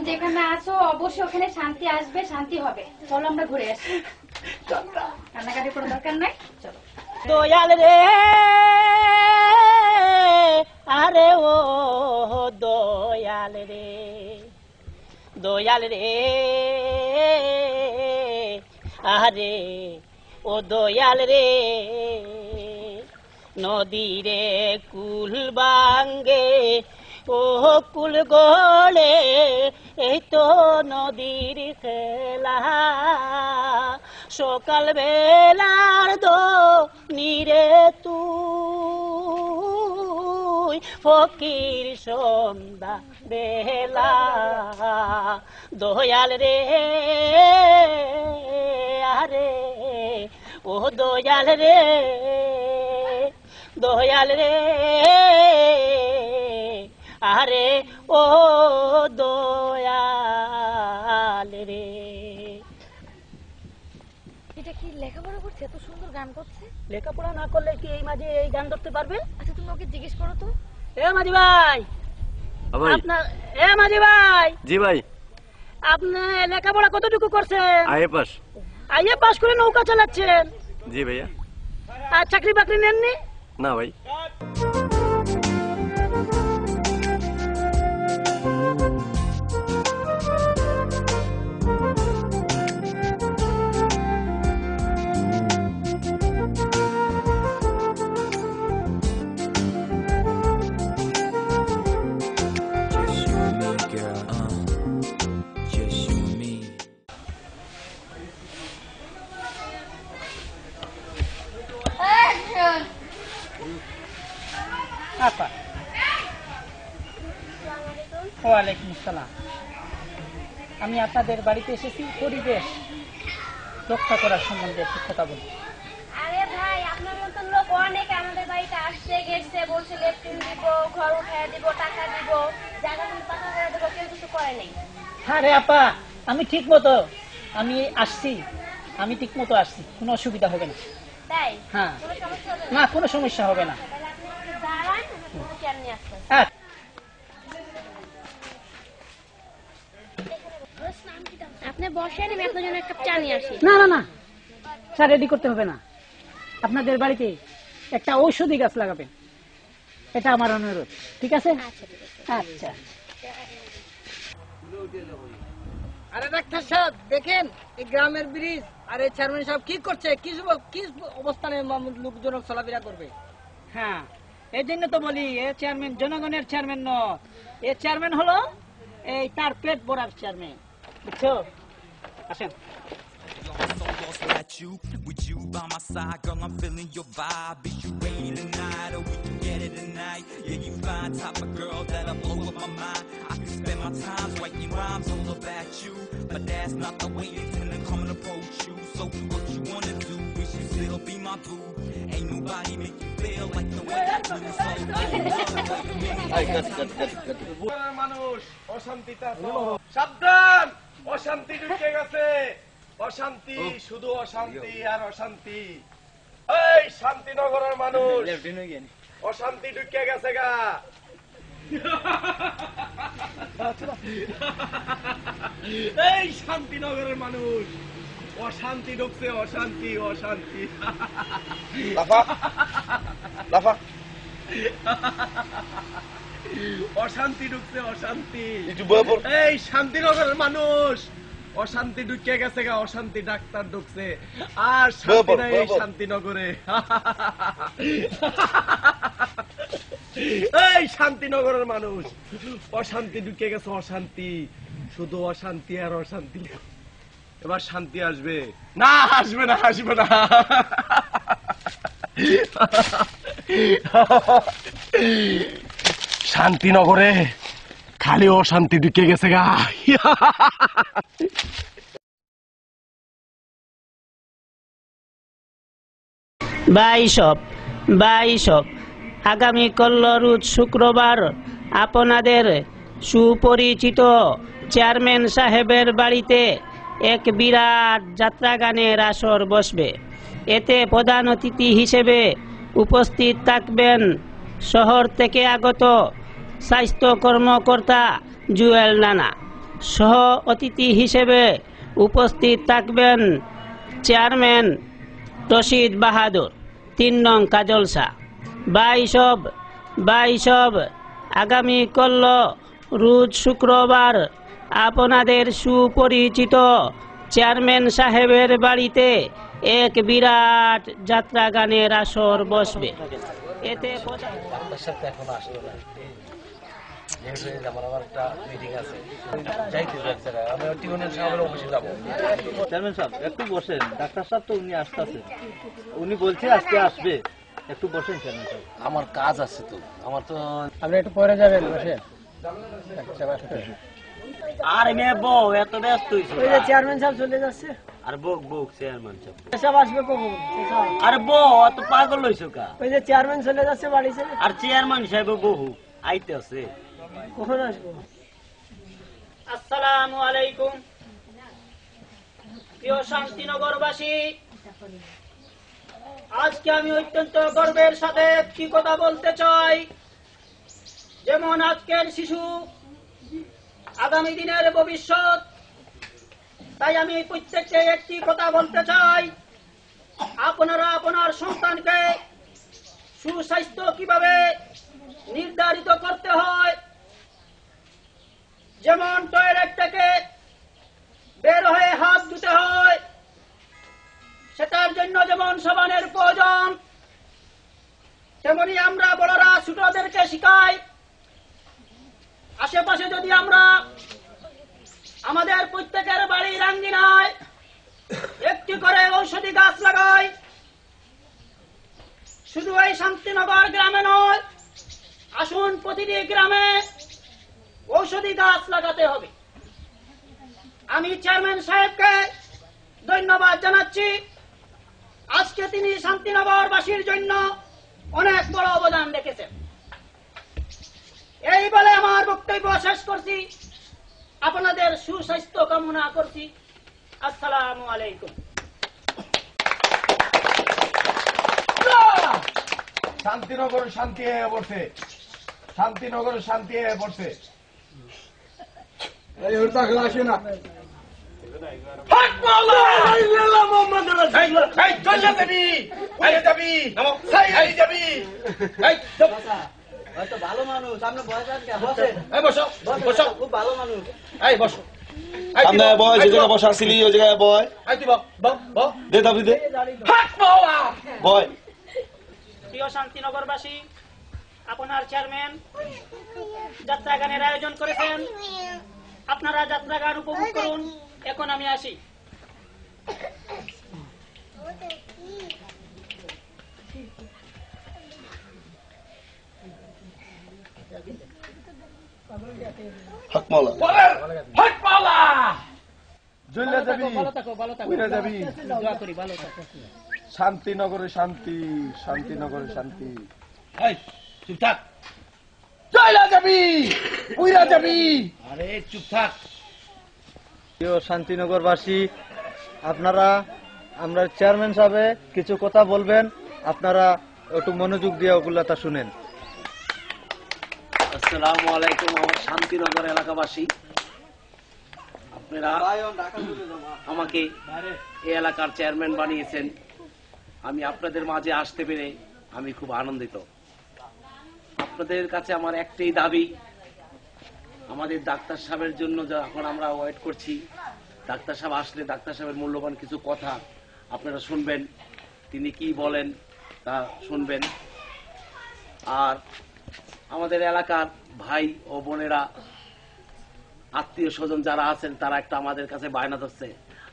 যেখানে আছো অবশ্যই ওখানে শান্তি আসবে, শান্তি হবে। চলো আমরা ঘুরে আসি। কান্নাকাটি কোনো দরকার নাই, চলো। দয়াল রে আরে ও দয়াল রে, দয়াল রে আরে ও দয়াল রে, নদীরে কুল বাঙ্গে ও কুল গলে, এই তো নদীর খেলা, সকাল বেলার দো নিরে তুই ফকির সন্ধ্যা বেলা, দয়াল রে আরে ও দয়াল রে, দয়াল রে আরে ও দয়াল রে। এটা কি লেখাপড়া করছে? এত সুন্দর গান করছে। লেখাপড়া না করলে কি এই মাঝে এই গান ধরতে পারবে? আচ্ছা তুমি ওকে জিজ্ঞেস করো তো। এ মাঝি ভাই, আপনার এ মাঝি ভাই। জি ভাই। আপনি লেখাপড়া কতটুকু করছেন? IA pass. আইএ পাস করে নৌকা চালাচ্ছেন? জি ভাইয়া। আর চাকরি বাকরি নেননি? না ভাই। আপা ওয়ালাইকুম আসসালাম। আমি আপনাদের বাড়িতে এসেছি পরিবেশ রক্ষা করার সম্বন্ধে একটু কথা বলি। আরে ভাই আপনার মতন লোক অনেক আমাদের বাড়িতে আসছে গেছে, বলছে লেট্রিন দিব, ঘর উঠায় দিব, টাকা দিব, জায়গা কিন্তু পাকা করে দেবো, কেউ কিছু করে নাই। আরে আপা আমি ঠিক মতো আসছি, আমি ঠিক মতো আসছি, কোনো অসুবিধা হবে না। তাই? হ্যাঁ কোনো সমস্যা হবে না, কোনো সমস্যা হবে না। তাহলে আপনি একটু দাঁড়ান, চেয়ার নিয়ে আসছেন। হ্যাঁ আপনি বসেন, আমি আপনার জন্য একটা চা নিয়ে আসি। না না না, চা রেডি করতে হবে না। আপনাদের বাড়িতে একটা ঔষধি গাছ লাগাবেন, এটা আমার অনুরোধ, ঠিক আছে? আচ্ছা। আরে ডাক্তার সাহেব দেখেন এই গ্রামের ব্রিজ আর এই চেয়ারম্যান সাহেব কি করছে, কি অবস্থানে লোকজন চলাফেরা করবে। হ্যাঁ এই জন্য তো বলি এ চেয়ারম্যান জনগণের চেয়ারম্যান নয়, এ চেয়ারম্যান হলো এই তার পেট ভরার চেয়ারম্যান, বুঝছো? আসেন। You, with you by my side, girl, I'm feeling your vibe. Is you ready tonight, or we can get it tonight? Yeah, you fine, type of girl that'll blow up my mind. I can spend my time writing rhymes all about you, but that's not the way you tend to come and approach you. So what you wanna do is you still be my boo. Ain't nobody make you feel like the way I do. So মানুষ অশান্তিতে আছে, সাবধান, অশান্তি ঢুকে গেছে। অশান্তি, শুধু অশান্তি আর অশান্তি। এই শান্তিনগরের মানুষ অশান্তি ঢুকে গেছে গা। এই শান্তিনগরের মানুষ অশান্তি ঢুকছে, অশান্তি অশান্তি। লাফা লাফা, অশান্তি ঢুকছে, অশান্তি। এই শান্তিনগরের মানুষ অশান্তি ঢুকে গেছে গা, অশান্তি। ডাক্তার ঢুকছে আর শান্তি নাই শান্তিনগরে। এই শান্তিনগরের মানুষ অশান্তি ঢুকে গেছে, অশান্তি, শুধু অশান্তি আর অশান্তি। এবার শান্তি আসবে না? আসবে না, আসবে না। শান্তিনগরে খালি অশান্তি ঢুকে গেছে গা। বাইশপ আগামী রোজ শুক্রবার আপনাদের সুপরিচিত চেয়ারম্যান সাহেবের বাড়িতে এক বিরাট যাত্রা গানের আসর বসবে। এতে প্রধান অতিথি হিসেবে উপস্থিত থাকবেন শহর থেকে আগত স্বাস্থ্য কর্মকর্তা জুয়েল নানা। সহ অতিথি হিসেবে উপস্থিত থাকবেন চেয়ারম্যান রশিদ বাহাদুর, 3 নং কাজলসা। বাইশব আগামী কল্য রোজ শুক্রবার আপনাদের সুপরিচিত চেয়ারম্যান সাহেবের বাড়িতে এক বিরাট যাত্রা গানের আসর বসবে। এতে চেয়ারম্যান সাহেব একটু বসেন, ডাক্তার সাহেব তো উনি আসতেছে, উনি বলছে আজকে আসবে, একটু বসেন চেয়ারম্যান সাহেব। আমার কাজ আছে তো, আমার তো আপনি একটু পরে যাবেন, বসেন। আর মেয়ে বউ এত ব্যস্ত হইছে, ওই যে চেয়ারম্যান সাহেব চলে যাচ্ছে। আর বক চেয়ারম্যান সাহেব সব আসবে কখন? আর বউ অত পাগল হইছো কা? ওই যে চেয়ারম্যান চলে যাচ্ছে বাড়ি ছেড়ে। আর চেয়ারম্যান সাহেব বহু আইতে আছে, কখন আসবো? আসসালামু আলাইকুম প্রিয় শান্তিনগরবাসী, আজকে আমি অত্যন্ত গর্বের সাথে একটি কথা বলতে চাই। যেমন আজকের শিশু আগামী দিনের ভবিষ্যৎ, তাই আমি প্রত্যেককে একটি কথা বলতে চাই, আপনারা আপনার সন্তানকে সুস্বাস্থ্য কিভাবে নির্ধারিত করতে হয়, যেমন টয়লেট থেকে বের হয়ে হাত ধুতে হয়, সেটার জন্য যেমন সাবানের প্রয়োজন, তেমনি আমরা বড়রা ছোটদেরকে শিখাই। আশেপাশে যদি আমরা আমাদের প্রত্যেকের বাড়ির আঙ্গিনায় একটি করে ঔষধি গাছ লাগাই, শুধু এই শান্তিনগর গ্রামে নয়, আসুন প্রতিটি গ্রামে ঔষধি গাছ লাগাতে হবে। আমি চেয়ারম্যান সাহেবকে ধন্যবাদ জানাচ্ছি, আজকে তিনি শান্তিনগরবাসীর জন্য অনেক বড় অবদান রেখেছেন। এই বলে আমার বক্তব্য শেষ করছি, আপনাদের সুস্বাস্থ্য কামনা করছি। আসসালামু আলাইকুম। শান্তিনগর শান্তি হয়ে পড়ছে, শান্তিনগর শান্তি হয়ে পড়ছে। আসে না ভালো মানুষ, আমরা বয়স বসেন, খুব ভালো মানুষ। সামনে বয়, যে জায়গায় বসা ছিলি ওই জায়গায় বয়, দে দাবি দে বয়। প্রিয় শান্তিনগরবাসী, আপনার চেয়ারম্যান যাত্রা গানের আয়োজন করেছেন, আপনারা যাত্রা গান উপভোগ করুন। এখন আমি আসি। হক মাওলা, জ্বলে যাবি, ভালো থাকো, ভালো থাকো, উড়ে যাবি। দোয়া করি ভালো থাকো। শান্তিনগরে শান্তি, শান্তিনগরে শান্তি। চুপ থাক, চলে যাবি, উড়ে যাবি। আরে চুপ থাক। প্রিয় শান্তিনগরবাসী, আপনারা আমরা চেয়ারম্যান সাহেব কিছু কথা বলবেন, আপনারা একটু মনোযোগ দিয়ে ওগুলা শুনেন। আসসালামু আলাইকুম আমার শান্তিনগর এলাকাবাসী, আপনারা আমাকে এই এলাকার চেয়ারম্যান বানিয়েছেন। আমি আপনাদের মাঝে আসতে পেরে আমি খুব আনন্দিত। আপনাদের কাছে আমার একটাই দাবি, আমাদের ডাক্তার সাহেবের জন্য যখন আমরা ওয়েট করছি, ডাক্তার সাহেব আসলে ডাক্তার সাহেবের মূল্যবান কিছু কথা আপনারা শুনবেন, তিনি কি বলেন তা শুনবেন। আর আমাদের এলাকার ভাই ও বোনেরা, আত্মীয় স্বজন যারা আছেন, তারা একটা আমাদের কাছে বায়না ধরছে,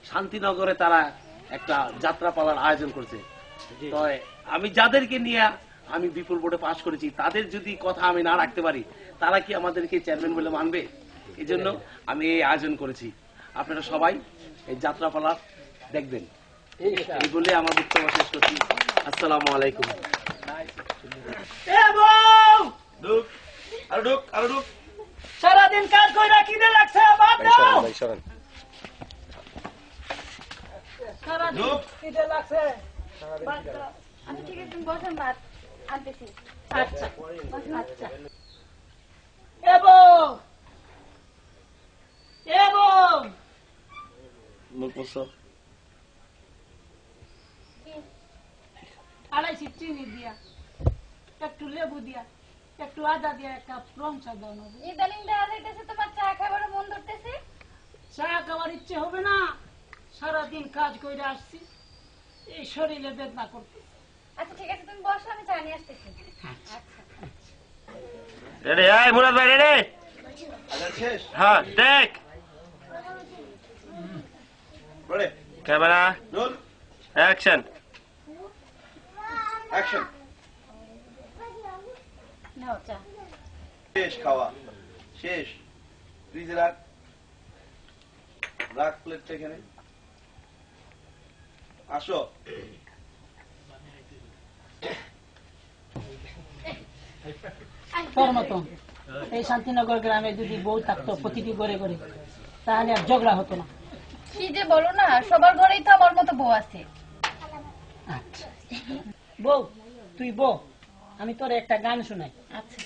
শান্তিনগরে তারা একটা যাত্রাপালার আয়োজন করছে। তো আমি যাদেরকে নিয়ে আমি বিপুল ভোটে পাশ করেছি, তাদের যদি কথা আমি না রাখতে পারি, তারা কি আমাদেরকে চেয়ারম্যান বলে মানবে? এই জন্য আমি এই আয়োজন করেছি। আপনারা সবাই এই যাত্রাপালা দেখবেন, এই বলে আমার বক্তব্য শেষ করছি। আসসালামু আলাইকুম। সারাদিন কাজ করে খিদে লাগছে, ভাত দাও। সারাদিন খিদে লাগছে, ভাত দাও। আমি ঠিক আছে, তুমি বসেন, ভাত আনতেছি। আচ্ছা আচ্ছা। এ বউ, এ বুঝছো? আড়াইশি চিনি দিয়া, একটু লেবু দিয়া, একটু আদা দিয়া এক কাপ রং চা দাও না। ইদানিং দেখা যাইতেছে তোমার চা খাবার মন ধরতেছে। চা খাওয়ার ইচ্ছে হবে না, সারাদিন কাজ করে আসছি, এই শরীরে বেদনা করতেছে। আচ্ছা ঠিক আছে, তুমি বসো, আমি চা নিয়ে আসতেছি। আচ্ছা রেডি? এই মুরাদ ভাই রেডি? হ্যাঁ, টেক ক্যামেরা, অ্যাকশন। নাও চা। শেষ খাওয়া শেষ, ফ্রিজে রাখ, রাখ প্লেটটা এখানে। আসো। তোর মতন এই শান্তিনগর গ্রামে যদি বউ থাকতো প্রতিটি ঘরে ঘরে, তাহলে আর ঝগড়া হতো না। কি যে বলো না, সবার ঘরেই তো আমার মতো বউ আছে। আচ্ছা বউ, তুই বউ, আমি তোর একটা গান শোনাই। আচ্ছা।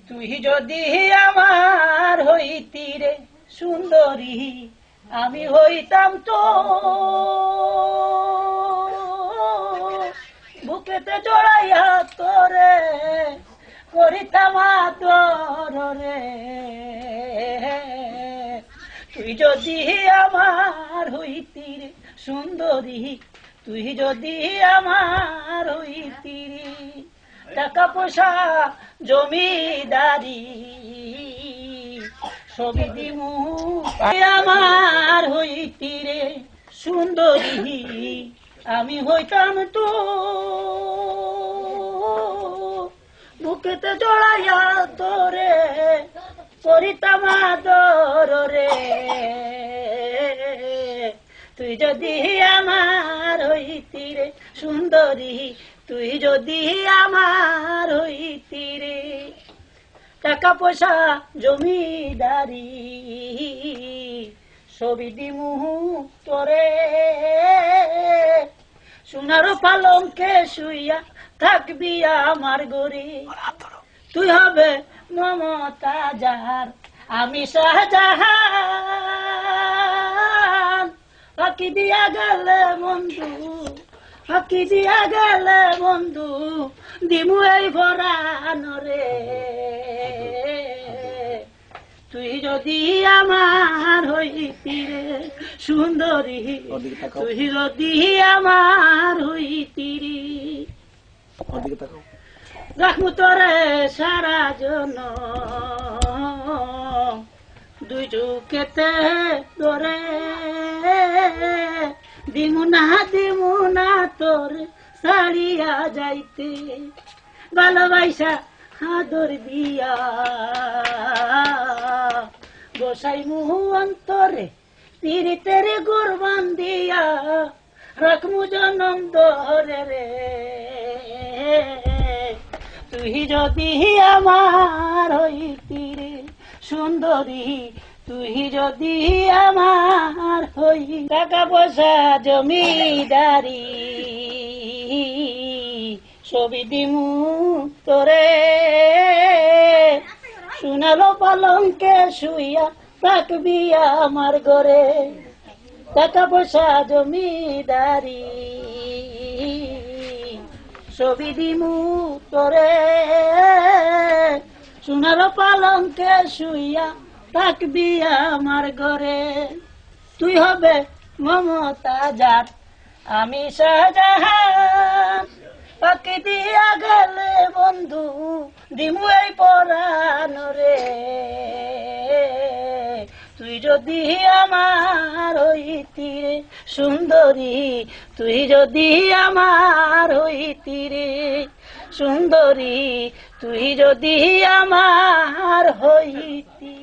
তুই যদি আমার হইতি রে সুন্দরী, আমি হইতাম তো বুকেতে জড়াইয়া তোরে করিতাম আদর রে। তুই যদি আমার হইতি রে সুন্দরী, তুই যদি আমার হইতি রে, টাকা পয়সা জমিদারি সবই দিমু আমার হইতি রে সুন্দরী, আমি হইতাম তো বুকেতে জড়াইয়া তোরে করিতাম আদর রে। তুই যদি আমার হইতি রে সুন্দরী, তুই যদি আমার হইতি রে, টাকা পয়সা জমিদারি সবই দিমু তোরে, সোনার পালঙ্কে শুইয়া থাকবি আমার গরি। তুই হবে মমতা যাহার, আমি শাহজাহান। ফাঁকি দিয়া গেলে বন্ধু, ফাঁকি দিয়া গেলে বন্ধু, দিমু এই ভরান রে। তুই যদি আমার হইতি রে সুন্দরী, তুই যদি আমার হইতি রে, রাখমু তোরে সারা জন দুই চোখেতে ধরে, দিমু না তোর ছাড়িয়া যাইতে, ভালোবাসা আদর দিয়া বসাই মুহ অন্তরে, পীড়িতের গুরবান দিয়া রাখমু জনম ধরে রে। তুই যদি আমার হইতি রে সুন্দরী, তুই যদি আমার হই, টাকা পয়সা জমিদারি সবই দিমু তোরে, সোনালো পালঙ্কে শুইয়া থাকবি আমার ঘরে, টাকা পয়সা জমিদারি সবই দিমু তোরে, সোনালো পালঙ্কে শুইয়া থাকবি আমার ঘরে। তুই হবে মমতা যার, আমি শাহজাহান। পাখি দিয়া গেলে বন্ধু, দিমু এই পরাণ রে। তুই যদি আমার হইতি রে সুন্দরী, তুই যদি আমার হইতি রে সুন্দরী, তুই যদি আমার হইতি,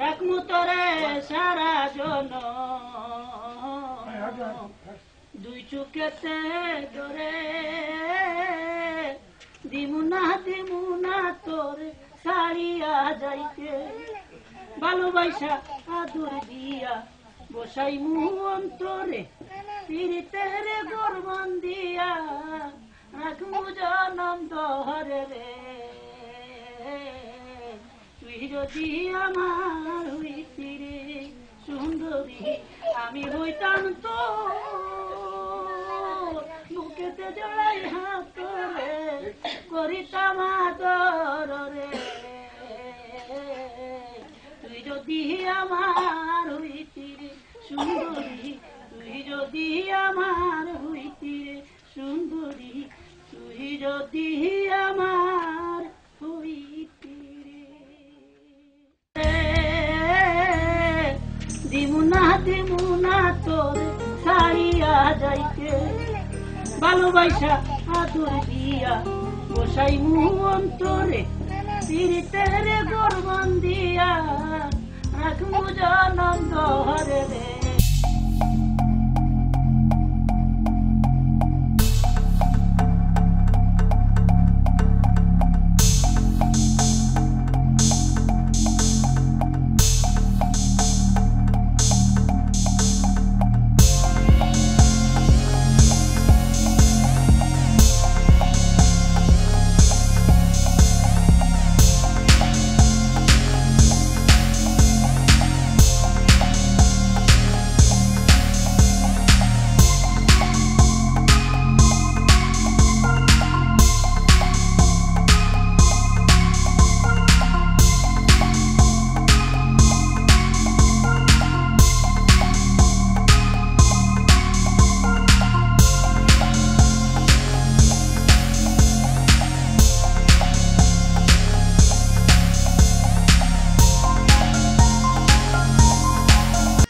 রাখমু তোরে সারা জন দুই চোখেতে ধরে, দিমু না তোর ছাড়িয়া যাইতে, ভালোবাসা আদর দিয়া বসাই মুহ অন্তরে, পীড়িতের গরবান দিয়া রাখমু জনম ধরে রে। তুই তুই যদি আমার হইতি রে সুন্দরী আমি হইতাম তো বুকেতে জড়াই হাত রে করিতাম আদর রে তুই যদি আমার হইতি রে সুন্দরী তুই যদি আমার হইতি রে সুন্দরী তুই যদি আমার হইতি রে দিমুনা তোর ছাড়িয়া যাইতে ভালোবাসা আদর দিয়া বসাই অন্তরে পিরিতের গর্বন দিয়া রাখবো জনন্দ হরে রে